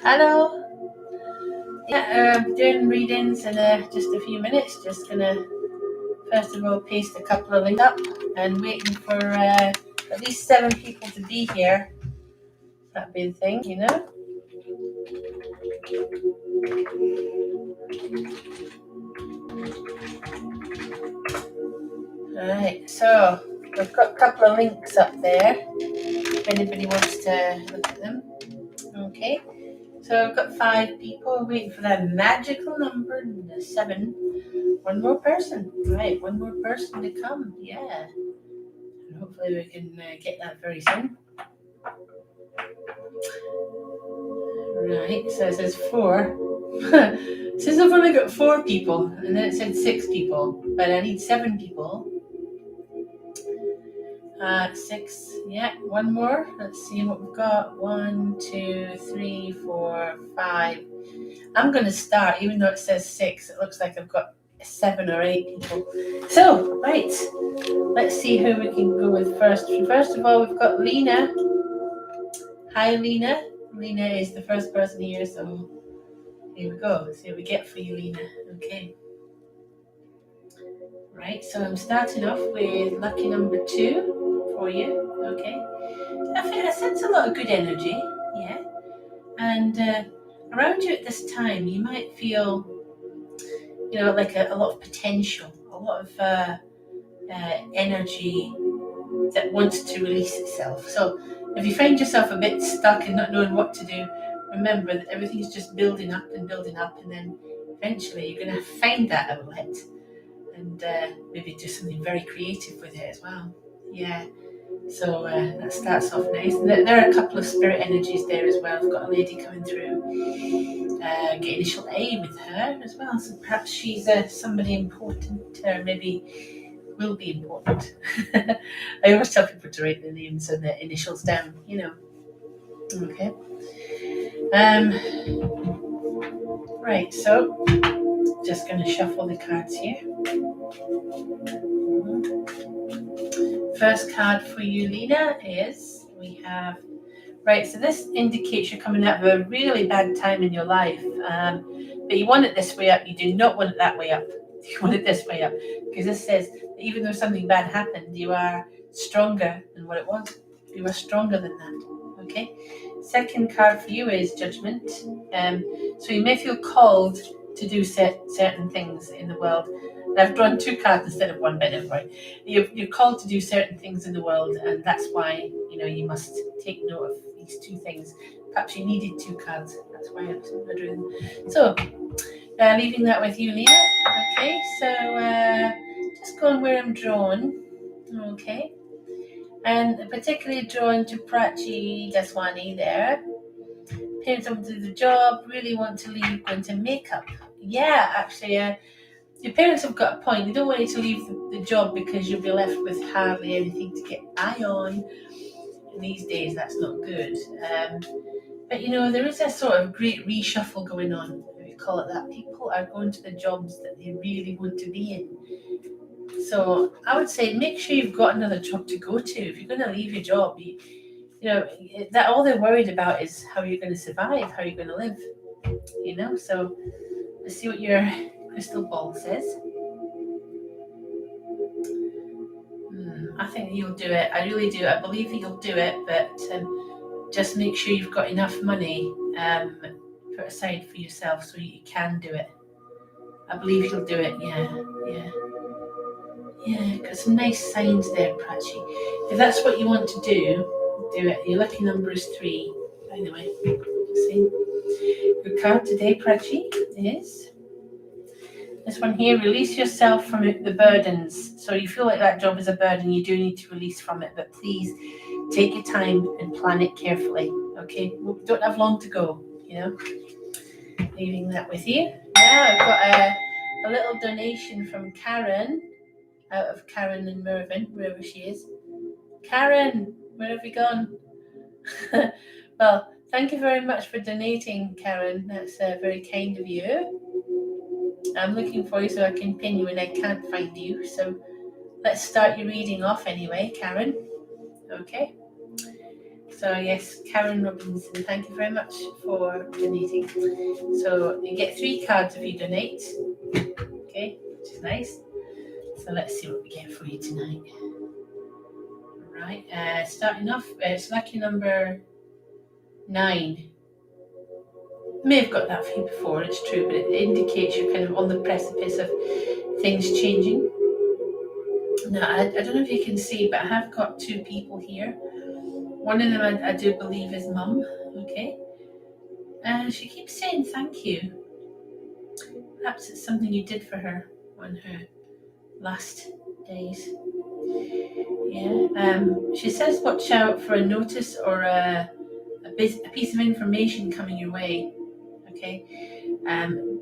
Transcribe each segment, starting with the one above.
Hello. Yeah, doing readings in just a few minutes. Just gonna first of all paste a couple of links up and waiting for at least 7 people to be here. That'd be the thing. Alright, so we've got a couple of links up there if anybody wants to look at them. Okay, so I've got 5 people waiting for that magical number 7. One more person. Right, one more person to come. Yeah. And hopefully we can get that very soon. Right, so it says 4. It says I've only got 4 people, and then it said 6 people, but I need 7 people. 6, yeah, one more. Let's see what we've got. 1, 2, 3, 4, 5. I'm going to start, even though it says 6, it looks like I've got 7 or 8 people. So, right, let's see who we can go with first. First of all, we've got Lena. Hi, Lena. Lena is the first person here, so here we go. Let's see what we get for you, Lena. Okay. Right, so I'm starting off with lucky number 2 for you. Okay. I sense a lot of good energy. Yeah. And around you at this time, you might feel, like a lot of potential, a lot of energy that wants to release itself. So if you find yourself a bit stuck and not knowing what to do, remember that everything's just building up, and then eventually you're going to find that outlet and maybe do something very creative with it as well. Yeah. So that starts off nice. There are a couple of spirit energies there as well. I've got a lady coming through. Get initial A with her as well. So perhaps she's somebody important, or maybe will be important. I always tell people to write their names and their initials down. Okay. Right. So just going to shuffle the cards here. First card for you, Lena, is we have. Right, so this indicates you're coming out of a really bad time in your life, but you want it this way up. You do not want it that way up. You want it this way up, because this says that even though something bad happened, you are stronger than what it was. You are stronger than that. Okay. Second card for you is Judgment. So you may feel called to do certain things in the world. And I've drawn 2 cards instead of 1, but never mind. You're called to do certain things in the world, and that's why you must take note of these 2 things. Perhaps you needed 2 cards. That's why I'm doing them. So, leaving that with you, Lena. Okay, so just going where I'm drawn. Okay, and particularly drawn to Prachi Daswani there. Parents want to do the job, really want to leave, going to makeup. Yeah, actually, your parents have got a point. They don't want you to leave the job because you'll be left with hardly anything to get by on. And these days, that's not good. But there is a sort of great reshuffle going on, if you call it that. People are going to the jobs that they really want to be in. So I would say make sure you've got another job to go to. If you're going to leave your job, that all they're worried about is how you're going to survive, how you're going to live. So let's see what your crystal ball says. I think you'll do it. I really do. I believe that you'll do it, but just make sure you've got enough money put aside for yourself so you can do it. I believe you'll do it. Yeah. Got some nice signs there, Prachi. If that's what you want to do it. Your lucky number is 3, by the way. See? Your card today, Prachi, is this one here. Release yourself from the burdens. So you feel like that job is a burden, you do need to release from it, but please take your time and plan it carefully. Okay, we don't have long to go. Leaving that with you. Now I've got a little donation from Karen, out of Karen and Mervyn, wherever she is. Karen, where have you gone? Well, thank you very much for donating, Karen. That's very kind of you. I'm looking for you so I can pin you and I can't find you. So let's start your reading off anyway, Karen. Okay. So yes, Karen Robinson, thank you very much for donating. So you get 3 cards if you donate. Okay, which is nice. So let's see what we get for you tonight. Right, starting off, it's lucky number 9. May have got that for you before, it's true, but it indicates you're kind of on the precipice of things changing. Now, I don't know if you can see, but I have got 2 people here. One of them I do believe is Mum, okay? And she keeps saying thank you. Perhaps it's something you did for her on her last days. Yeah. She says watch out for a notice or a piece of information coming your way. Okay.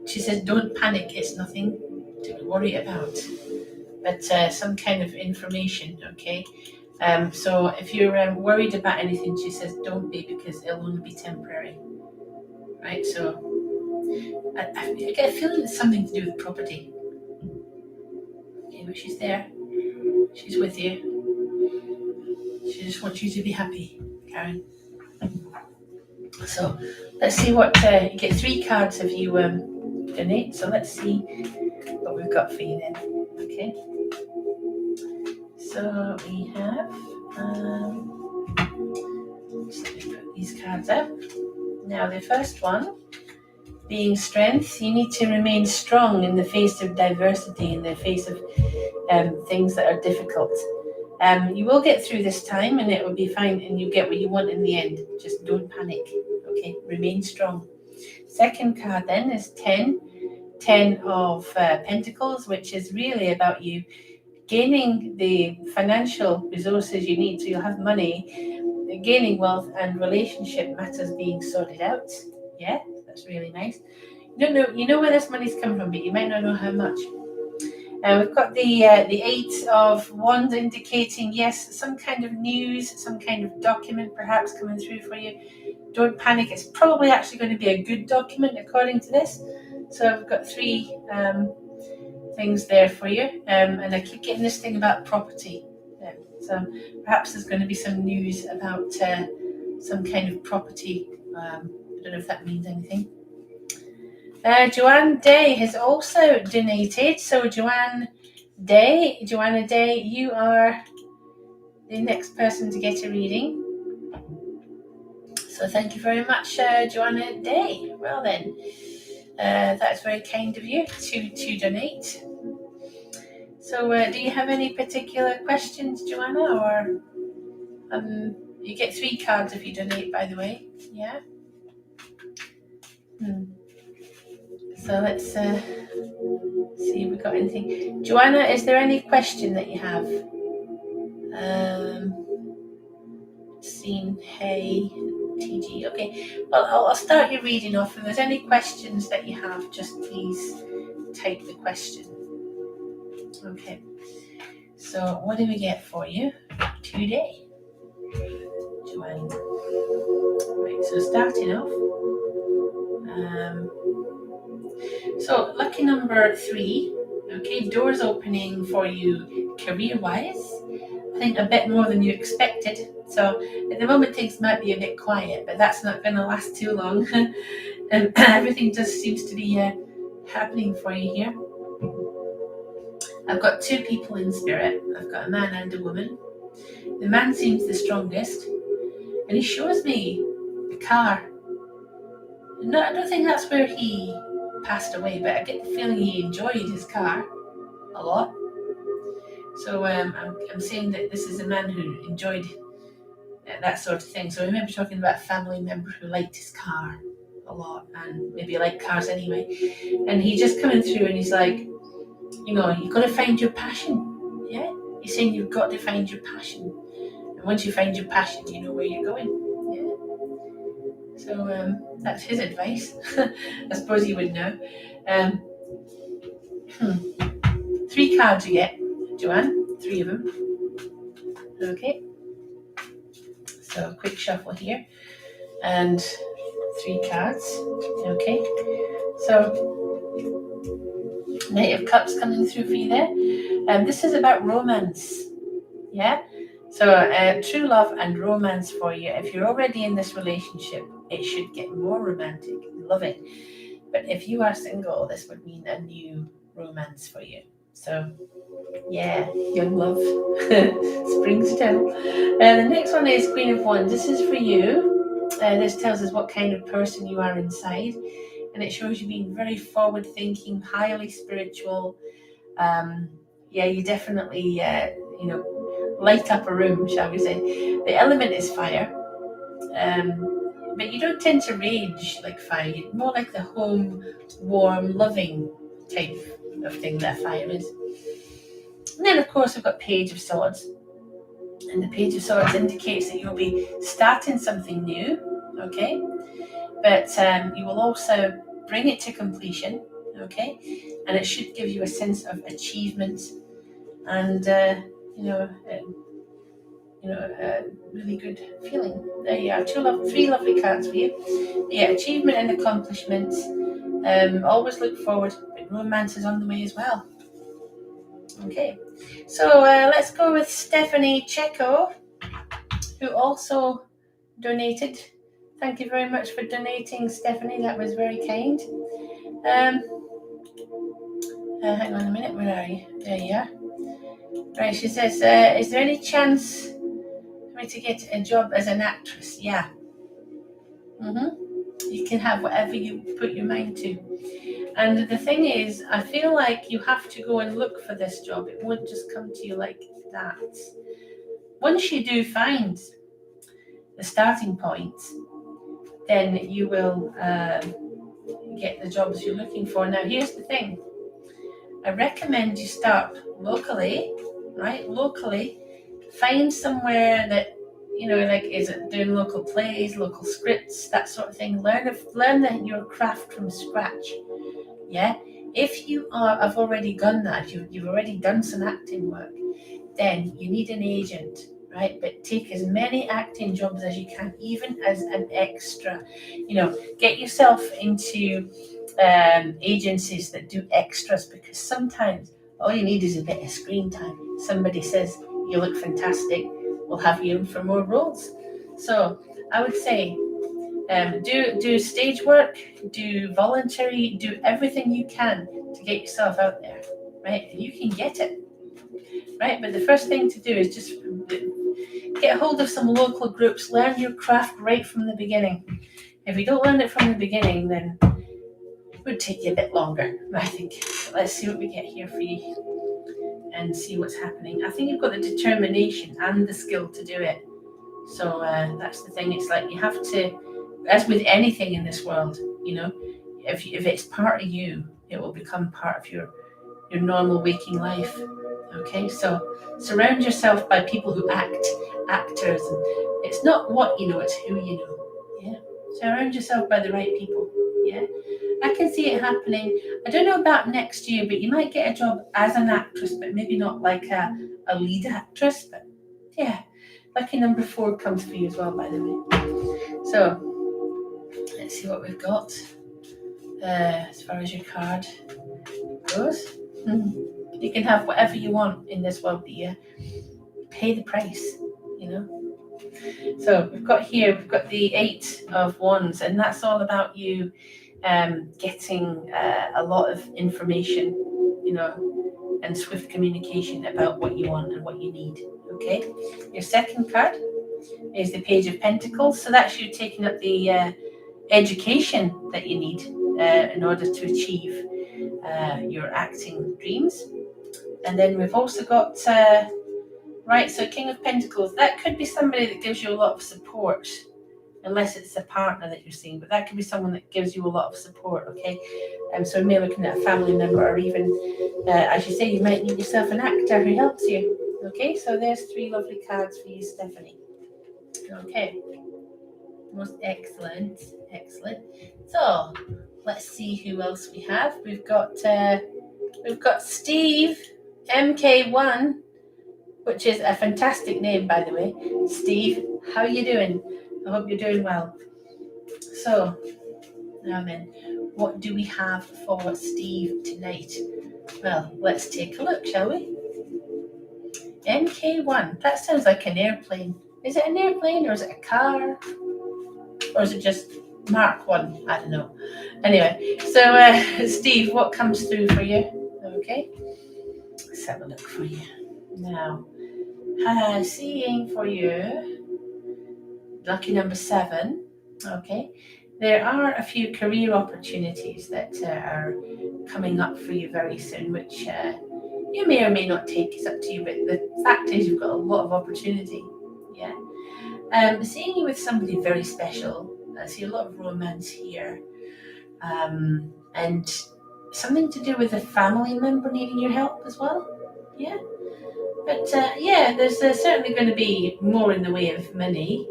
She says don't panic. It's nothing to worry about, but some kind of information. Okay. So if you're worried about anything, she says don't be, because it'll only be temporary. Right. So I get a feeling it's something to do with property. Okay, but she's there. She's with you. She just wants you to be happy, Karen. So let's see what you get. 3 cards if you donate. So let's see what we've got for you then. Okay. So we have. Just let me put these cards out. Now the first one, being strength. You need to remain strong in the face of diversity, in the face of things that are difficult. You will get through this time and it will be fine, and you get what you want in the end. Just don't panic. Okay, remain strong. Second card then is 10 of Pentacles, which is really about you gaining the financial resources you need, so you'll have money, gaining wealth, and relationship matters being sorted out. Yeah, that's really nice. You know where this money's come from, but you might not know how much. We've got the 8 of Wands, indicating, yes, some kind of news, some kind of document perhaps coming through for you. Don't panic. It's probably actually going to be a good document according to this. So I've got 3 things there for you. And I keep getting this thing about property. So perhaps there's going to be some news about some kind of property. I don't know if that means anything. Joanne Day has also donated. So Joanna Day, you are the next person to get a reading. So thank you very much, Joanna Day. Well then, that's very kind of you to donate. So do you have any particular questions, Joanna, or you get 3 cards if you donate, by the way. Yeah. So let's see if we got anything. Joanna, is there any question that you have? Seen, hey, TG. Okay, well, I'll start your reading off. If there's any questions that you have, just please type the question. Okay, so what do we get for you today, Joanne? Right, so starting off, so lucky number 3. Okay, doors opening for you career-wise. I think a bit more than you expected. So at the moment things might be a bit quiet, but that's not going to last too long. And everything just seems to be happening for you here. I've got 2 people in spirit. I've got a man and a woman. The man seems the strongest, and he shows me a car. No, I don't think that's where he passed away, but I get the feeling he enjoyed his car a lot. So I'm saying that this is a man who enjoyed that sort of thing. So I remember talking about a family member who liked his car a lot, and maybe liked cars anyway. And he just coming through and he's like, you've got to find your passion. Yeah? He's saying you've got to find your passion. And once you find your passion, you know where you're going. Yeah? So that's his advice. I suppose you would know. 3 cards you get, Joanne. 3 of them. Okay. So quick shuffle here. And 3 cards. Okay. So Knight of Cups coming through for you there. This is about romance. Yeah. So true love and romance for you. If you're already in this relationship, it should get more romantic. Love it. But if you are single, this would mean a new romance for you. So yeah, young love springs eternal. The next one is Queen of Wands. This is for you. This tells us what kind of person you are inside, and it shows you being very forward thinking, highly spiritual. Yeah, you definitely, light up a room, shall we say. The element is fire, but you don't tend to rage like fire. You're more like the home, warm, loving type of thing that fire is. And then, of course, we've got Page of Swords. And the Page of Swords indicates that you'll be starting something new, okay? But you will also bring it to completion, okay? And it should give you a sense of achievement and, a really good feeling. There you are, three lovely cards for you. Yeah, achievement and accomplishment. Always look forward, but romance is on the way as well. Okay, so let's go with Stephanie Checo, who also donated. Thank you very much for donating, Stephanie. That was very kind. Hang on a minute. Where are you? There you are. Right. She says, "Is there any chance for me to get a job as an actress?" Yeah. You can have whatever you put your mind to. And the thing is, I feel like you have to go and look for this job. It won't just come to you like that. Once you do find the starting point, then you will get the jobs you're looking for. Now, here's the thing. I recommend you start locally, right? Locally, find somewhere that, like, is it doing local plays, local scripts, that sort of thing. Learn your craft from scratch. Yeah. If I've already done that. You've already done some acting work. Then you need an agent, right? But take as many acting jobs as you can, even as an extra. Get yourself into agencies that do extras, because sometimes all you need is a bit of screen time. Somebody says you look fantastic, we'll have you in for more roles. So I would say do stage work, do voluntary, do everything you can to get yourself out there, right? You can get it, right? But the first thing to do is just get a hold of some local groups, learn your craft right from the beginning. If you don't learn it from the beginning, then it would take you a bit longer, I think. Let's see what we get here for you and see what's happening. I think you've got the determination and the skill to do it. So that's the thing. It's like you have to, as with anything in this world, if it's part of you, it will become part of your normal waking life. Okay, so surround yourself by people who actors, and it's not what you know, it's who you know. Yeah, surround yourself by the right people. Yeah, I can see it happening. I don't know about next year, but you might get a job as an actress, but maybe not like a lead actress. But yeah, lucky number 4 comes for you as well, by the way. So let's see what we've got as far as your card goes. You can have whatever you want in this world, but you pay the price, So we've got the 8 of Wands, and that's all about you getting a lot of information, and swift communication about what you want and what you need. Okay, your second card is the Page of Pentacles, so that's you taking up the education that you need in order to achieve your acting dreams. And then we've also got so King of Pentacles, that could be somebody that gives you a lot of support, unless it's a partner that you're seeing, but that could be someone that gives you a lot of support. Okay, so maybe looking at a family member, or even as you say, you might need yourself an actor who helps you. Okay, so there's 3 lovely cards for you, Stephanie. Okay, most excellent. So let's see who else we have. We've got Steve MK1, which is a fantastic name, by the way. Steve, how are you doing? I hope you're doing well. So now then, what do we have for Steve tonight? Well, let's take a look, shall we? MK1. That sounds like an airplane. Is it an airplane or is it a car? Or is it just Mark 1? I don't know. Anyway, so Steve, what comes through for you? Okay, let's have a look for you. Now, seeing for you, lucky number 7. Okay, there are a few career opportunities that are coming up for you very soon, which you may or may not take. It's up to you, but the fact is you've got a lot of opportunity. Yeah. Seeing you with somebody very special. I see a lot of romance here. And something to do with a family member needing your help as well. Yeah. But yeah, there's certainly going to be more in the way of money.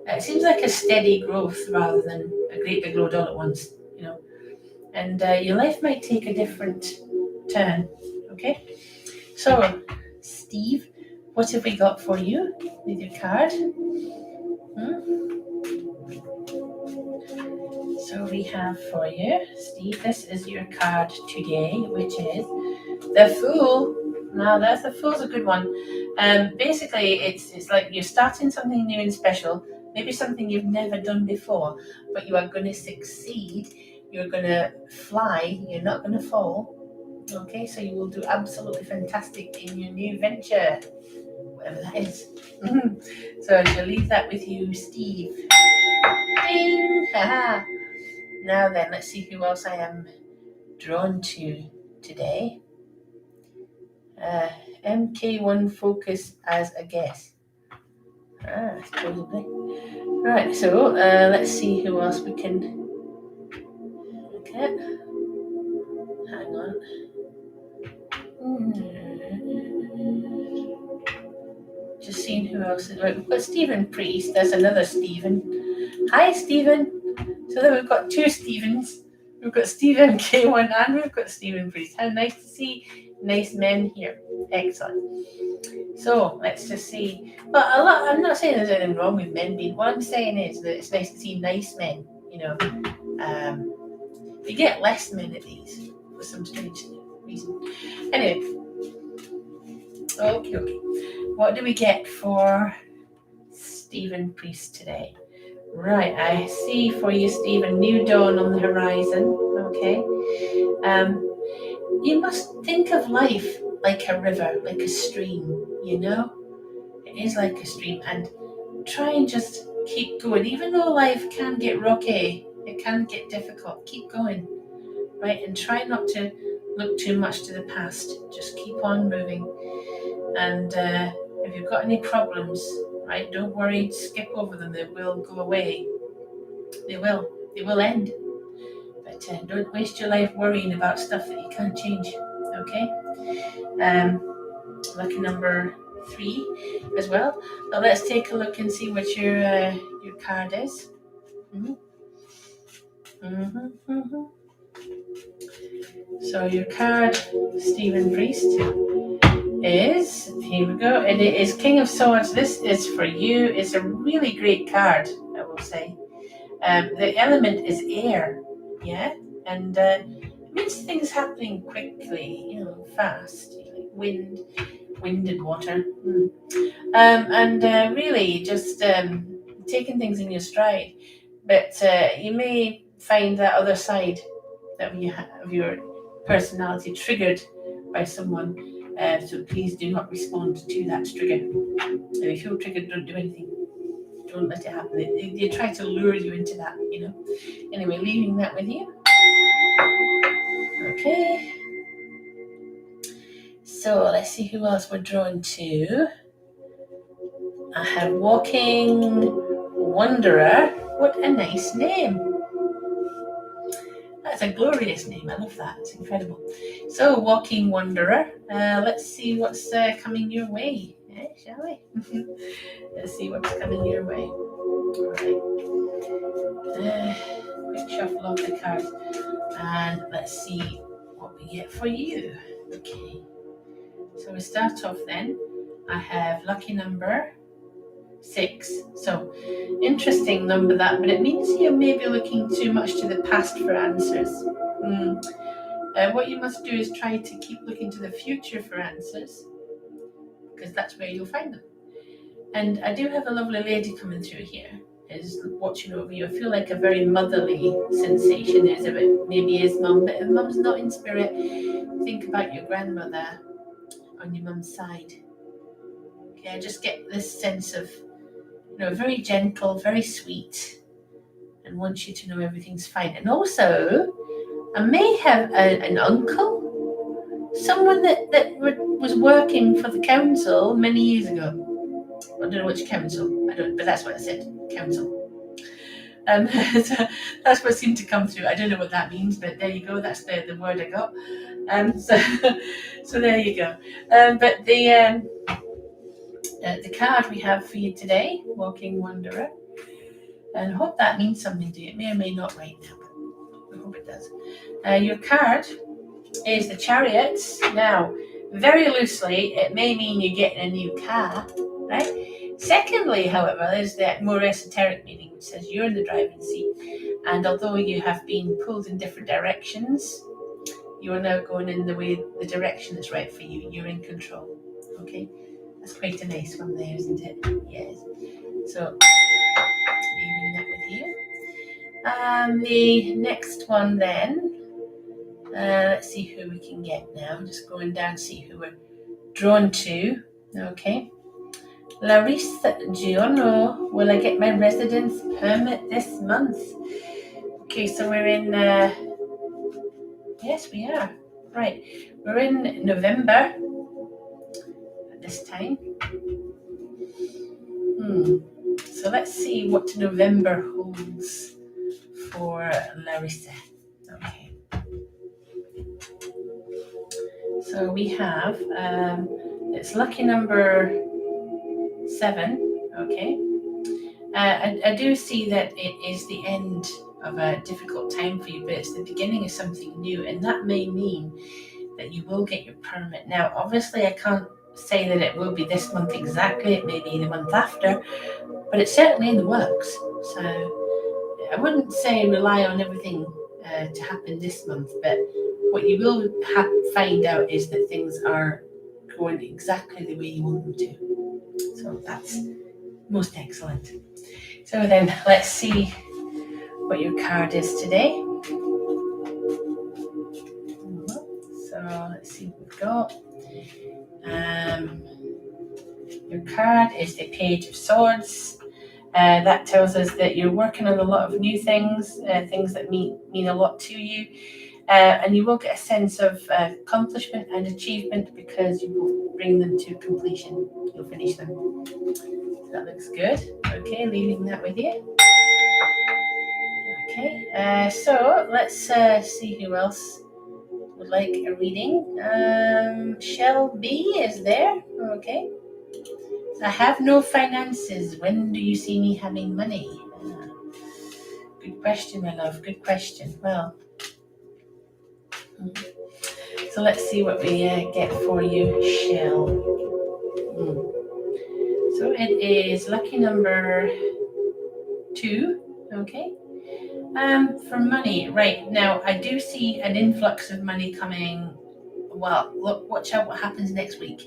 It seems like a steady growth rather than a great big load all at once, you know. And your life might take a different turn. Okay. So, Steve, what have we got for you with your card? So we have for you, Steve, this is your card today, which is the Fool. Now, the Fool's a good one. Basically, it's like you're starting something new and special, maybe something you've never done before, but you are going to succeed. You're going to fly. You're not going to fall. Okay, so you will do absolutely fantastic in your new venture, whatever that is. So I shall leave that with you, Steve. Ding! Haha. Now then, let's see who else I am drawn to today. MK1 focus as a guess. Supposedly. Right, so let's see who else we can look at. Hang on. Just seeing who else is right. We've got Stephen Priest. There's another Stephen. Hi, Stephen. So then we've got 2 Stephens. We've got Stephen K1 and we've got Stephen Priest. How nice to see nice men here. Excellent. So let's just see. Well, I'm not saying there's anything wrong with men being. What I'm saying is that it's nice to see nice men. You know, you get less men at these for some strange reason. Anyway, okay. What do we get for Stephen Priest today? Right, I see for you, Stephen, new dawn on the horizon. Okay. You must think of life like a river, like a stream, you know? It is like a stream, and try and just keep going. Even though life can get rocky, it can get difficult, keep going, right? And try not to look too much to the past. Just keep on moving. And if you've got any problems, right, don't worry, skip over them. They will go away. They will end. But don't waste your life worrying about stuff that you can't change. Okay. Lucky number 3 as well. Now let's take a look and see what your card is. So your card, Stephen Priest, is, here we go, and it is King of Swords. This is for you. It's a really great card, I will say. The element is air, yeah, and it means things happening quickly, you know, fast, like wind and water, and really just taking things in your stride. But you may find that other side of your personality triggered by someone. So please do not respond to that trigger. If you feel triggered, don't do anything. Don't let it happen. They try to lure you into that, you know. Anyway, leaving that with you. Okay. So let's see who else we're drawn to. I have Walking Wanderer. What a nice name. That's a glorious name. I love that. It's incredible. So, Walking Wanderer. Let's see what's coming your way, shall we? Let's see what's coming your way. All right. Quick shuffle of the cards, and let's see what we get for you. Okay. So we start off then. I have lucky number 6. So interesting number that, but it means you may be looking too much to the past for answers. What you must do is try to keep looking to the future for answers, because that's where you'll find them. And I do have a lovely lady coming through here, is watching over you. I feel like a very motherly sensation. There's a bit, maybe his mum, but if mum's not in spirit, think about your grandmother on your mum's side. Okay, I just get this sense of, very gentle, very sweet, and wants you to know everything's fine. And also, I may have an uncle, someone that was working for the council many years ago. I don't know which council, but that's what I said, council. So that's what seemed to come through. I don't know what that means, but there you go. That's the word I got. So there you go. But the card we have for you today, Walking Wanderer, and I hope that means something to you. It may or may not right now, but I hope it does. Your card is the Chariots. Now, very loosely, it may mean you're getting a new car, right? Secondly, however, there's that more esoteric meaning, which says you're in the driving seat, and although you have been pulled in different directions, you are now going in the direction that's right for you. You're in control. Okay, that's quite a nice one there, isn't it? Yes. So, leaving that with you. The next one then. Let's see who we can get now. Just going down, see who we're drawn to. Okay. Larissa Giorno, will I get my residence permit this month? Okay, so we're in, yes, we are. Right, we're in November at this time. So let's see what November holds for Larissa. Okay. So we have, it's lucky number 7, okay. I do see that it is the end of a difficult time for you, but it's the beginning of something new, and that may mean that you will get your permit. Now, obviously, I can't say that it will be this month exactly. It may be the month after, but it's certainly in the works. So I wouldn't say rely on everything to happen this month, but what you will find out is that things are going exactly the way you want them to. So that's most excellent. So then let's see what your card is today. So let's see what we've got. Your card is the Page of Swords. That tells us that you're working on a lot of new things, things that mean a lot to you. And you will get a sense of accomplishment and achievement because you will bring them to completion. You'll finish them. So that looks good. Okay, leaving that with you. Okay, so let's see who else would like a reading. Shell B is there. Okay. I have no finances. When do you see me having money? Good question, my love. Good question. Well, so let's see what we get for you, Shell. So it is lucky number 2. Okay. For money, right now I do see an influx of money coming. Well, look, watch out what happens next week.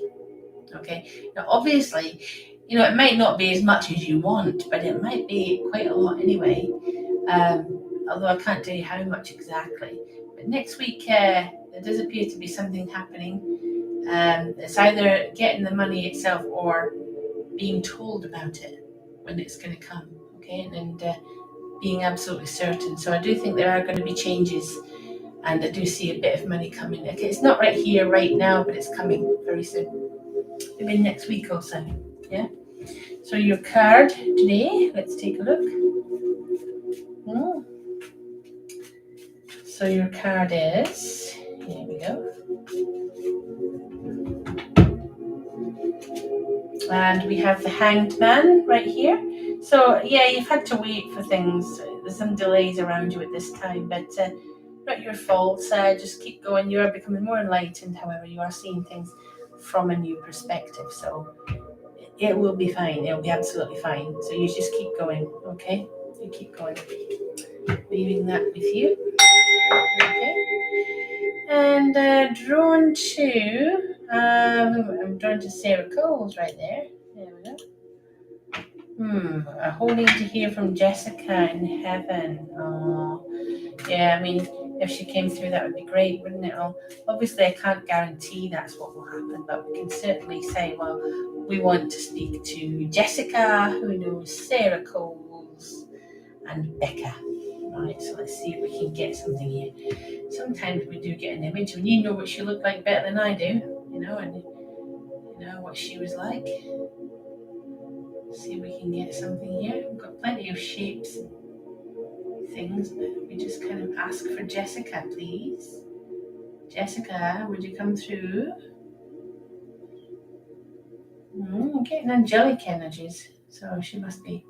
Okay. Now, obviously, it might not be as much as you want, but it might be quite a lot anyway. Although I can't tell you how much exactly. But next week, there does appear to be something happening. It's either getting the money itself or being told about it when it's going to come. Okay, and being absolutely certain. So I do think there are going to be changes, and I do see a bit of money coming. Okay, it's not right here, right now, but it's coming very soon. Maybe next week or so. Yeah. So your card today, let's take a look. So your card is, here we go. And we have the Hanged Man right here. So yeah, you've had to wait for things. There's some delays around you at this time, but not your fault. Just keep going. You are becoming more enlightened. However, you are seeing things from a new perspective. So it will be fine. It'll be absolutely fine. So you just keep going, okay? You keep going. Leaving that with you. Okay. And drawn to I'm drawn to Sarah Coles right there. There we go. A whole need to hear from Jessica in heaven. Oh, yeah. I mean, if she came through, that would be great, wouldn't it? Obviously, I can't guarantee that's what will happen, but we can certainly say, well, we want to speak to Jessica, who knows Sarah Coles, and Becca. Right, so let's see if we can get something here. Sometimes we do get an image, and you know what she looked like better than I do, and you know what she was like. See if we can get something here. We've got plenty of shapes and things, but we just kind of ask for Jessica, please. Jessica, would you come through? Getting angelic energies, so she must be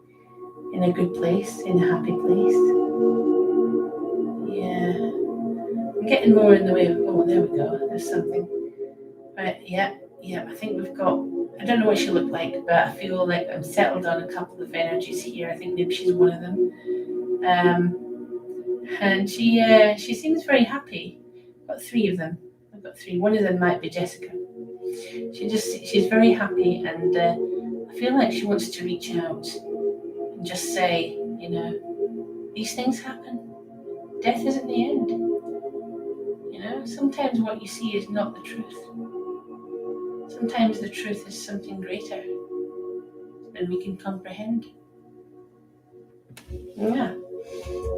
in a good place, in a happy place. Yeah. I'm getting more in the way of, oh, there we go, there's something. Right, yeah, I think we've got, I don't know what she looked like, but I feel like I'm settled on a couple of energies here. I think maybe she's one of them. And she seems very happy. I've got three of them. I've got three. One of them might be Jessica. She's very happy, and I feel like she wants to reach out and just say, these things happen. Death isn't the end. Sometimes what you see is not the truth. Sometimes the truth is something greater than we can comprehend. Yeah.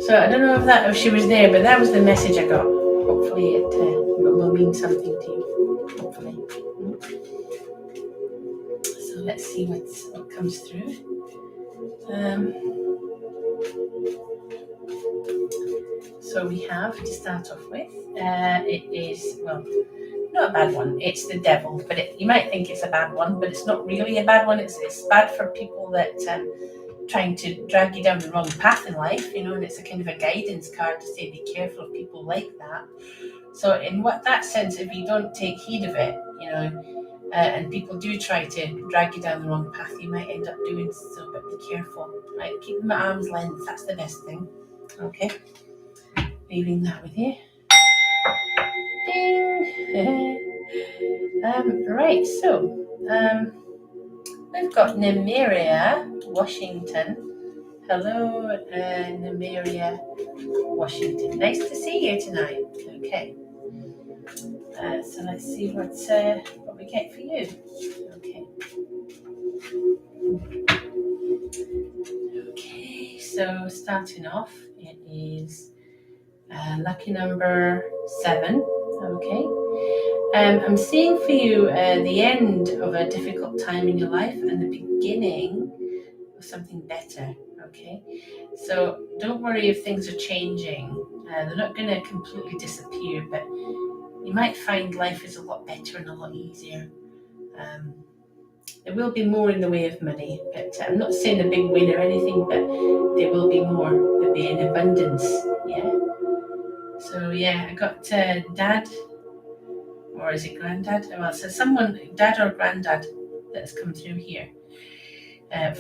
So I don't know if she was there, but that was the message I got. Hopefully it will mean something to you. Hopefully. So let's see what comes through. So we have to start off with. It is, well, not a bad one. It's the devil, but you might think it's a bad one, but it's not really a bad one. It's bad for people that trying to drag you down the wrong path in life, and it's a kind of a guidance card to say be careful of people like that. So in that sense, if you don't take heed of it, and people do try to drag you down the wrong path, you might end up doing so, but be careful. Right, keep them at arm's length. That's the best thing. Okay, leaving that with you. Ding. Right, so we've got Nymeria Washington. Hello, Nymeria Washington. Nice to see you tonight. Okay. So let's see what we get for you. Okay. Okay, so starting off, it is lucky number 7. Okay. I'm seeing for you the end of a difficult time in your life and the beginning of something better. Okay. So don't worry if things are changing. They're not going to completely disappear, but you might find life is a lot better and a lot easier. There will be more in the way of money, but I'm not saying a big win or anything, but there will be more. There'll be in abundance. Yeah. So yeah, I got dad, or is it granddad? Well, so someone, dad or granddad, that's come through here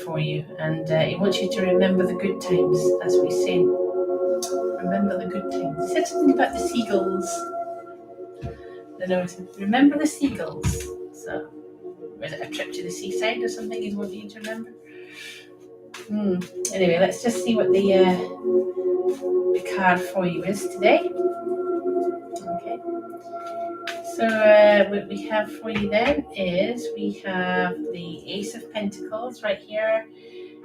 for you, and he wants you to remember the good times, as we say. Remember the good times. He said something about the seagulls. I don't know. Remember the seagulls. So, was it a trip to the seaside or something he's wanting you to remember? Anyway, let's just see what the card for you is today. Okay. So what we have for you then is we have the Ace of Pentacles right here,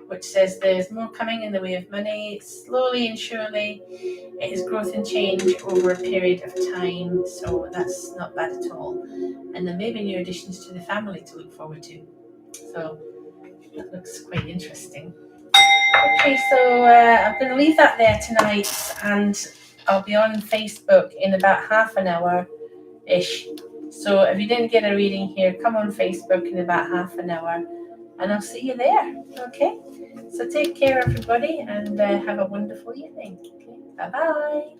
which says there's more coming in the way of money, slowly and surely. It is growth and change over a period of time, so that's not bad at all. And there may be new additions to the family to look forward to. So that looks quite interesting. Okay, so I'm going to leave that there tonight, and I'll be on Facebook in about half an hour-ish. So if you didn't get a reading here, come on Facebook in about half an hour, and I'll see you there. Okay, so take care, everybody, and have a wonderful evening. Okay, bye-bye.